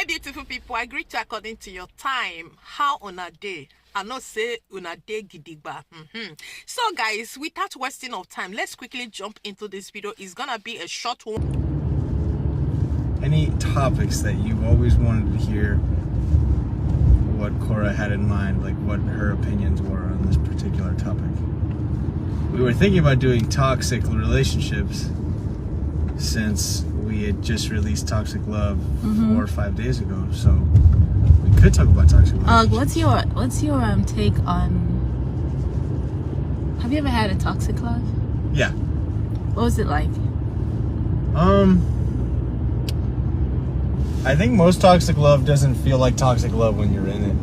beautiful people, I greet you according to your time. How on a day? I not say una day gidigba. So guys, without wasting of time, let's quickly jump into this video. It's gonna be a short one. Any topics that you've always wanted to hear what Cora had in mind, like what her opinions were on this particular topic? We were thinking about doing toxic relationships since we had just released Toxic Love 4 or 5 days ago, so we could talk about toxic relationships. What's your take on? Have you ever had a toxic love? Yeah. What was it like? I think most toxic love doesn't feel like toxic love when you're in it.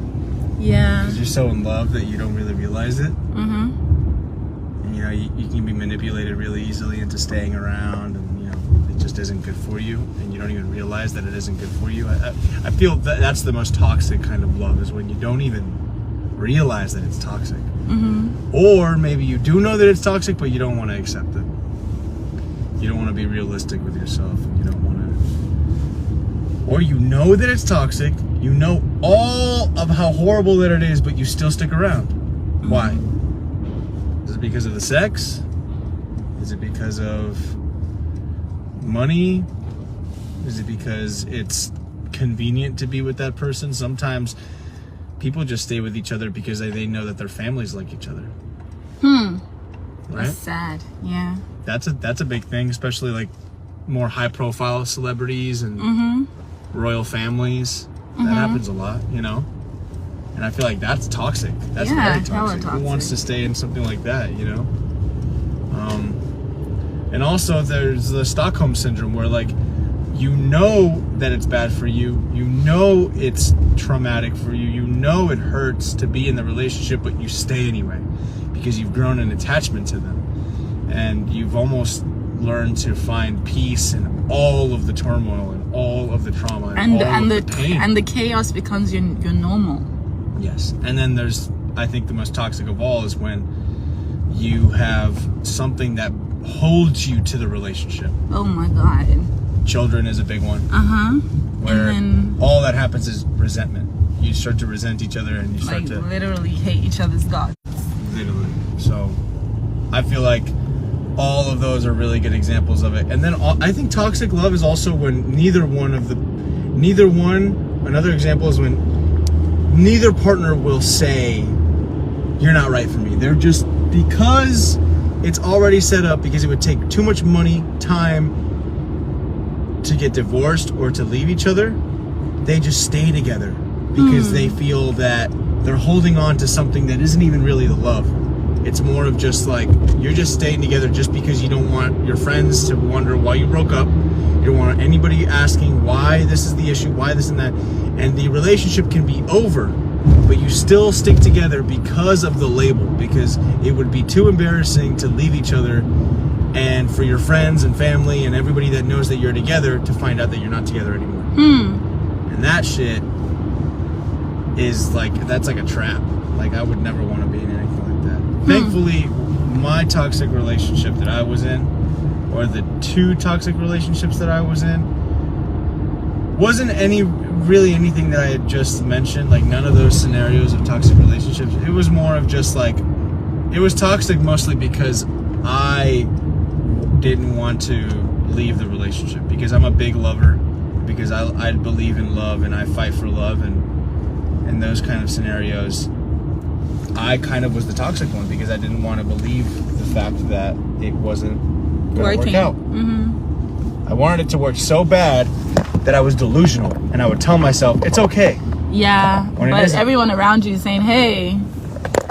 Yeah. Because you're so in love that you don't really realize it. And, you know, you can be manipulated really easily into staying around, and you know it just isn't good for you, and you don't even realize that it isn't good for you. I feel that's the most toxic kind of love, is when you don't even realize that it's toxic. Or maybe you do know that it's toxic, but you don't want to accept it. You don't want to be realistic with yourself, and you don't want to. Or you know that it's toxic, you know all of how horrible that it is, but you still stick around. Why? Is it because of the sex? Is it because of money? Is it because it's convenient to be with that person? Sometimes people just stay with each other because they know that their families like each other. Right? That's sad. Yeah. That's a big thing, especially like more high profile celebrities and royal families. That happens a lot, you know? And I feel like that's toxic. That's very toxic. Who wants to stay in something like that, you know? And also there's the Stockholm syndrome, where like, you know that it's bad for you, you know it's traumatic for you, you know it hurts to be in the relationship, but you stay anyway because you've grown an attachment to them, and you've almost learned to find peace in all of the turmoil and all of the trauma and all of the pain. And the chaos becomes your normal. Yes. And then there's, I think the most toxic of all is when you have something that holds you to the relationship. Oh my God. Children is a big one. Where all that happens is resentment. You start to resent each other, and you start to literally hate each other's guts. Literally. So I feel like all of those are really good examples of it. And then I think toxic love is also when another example is when neither partner will say, you're not right for me. They're just, because it's already set up, because it would take too much money, time to get divorced or to leave each other, they just stay together because they feel that they're holding on to something that isn't even really the love. It's more of just like, you're just staying together just because you don't want your friends to wonder why you broke up. You don't want anybody asking why this is the issue, why this and that. And the relationship can be over, but you still stick together because of the label, because it would be too embarrassing to leave each other, and for your friends and family and everybody that knows that you're together to find out that you're not together anymore. And that shit is like, that's like a trap. Like, I would never want to be in anything like that. Thankfully, my toxic relationship that I was in, or the 2 toxic relationships that I was in, wasn't really anything that I had just mentioned. Like, none of those scenarios of toxic relationships. It was more of just like, it was toxic mostly because I didn't want to leave the relationship, because I'm a big lover, because I believe in love and I fight for love, and in those kind of scenarios I kind of was the toxic one, because I didn't want to believe the fact that it wasn't going to work out. I wanted it to work so bad that I was delusional, and I would tell myself it's okay. Yeah, but everyone around you is saying, hey,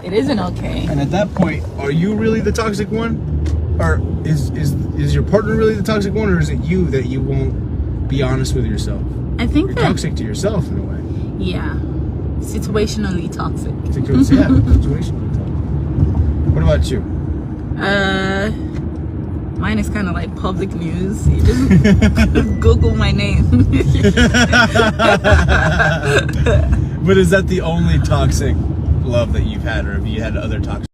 it isn't okay. And at that point, are you really the toxic one? Or is your partner really the toxic one, or is it you that you won't be honest with yourself? I think you're toxic to yourself in a way. Yeah. Situationally toxic. Situationally toxic. What about you? Mine is kind of like public news. You just Google my name. But is that the only toxic love that you've had, or have you had other toxic?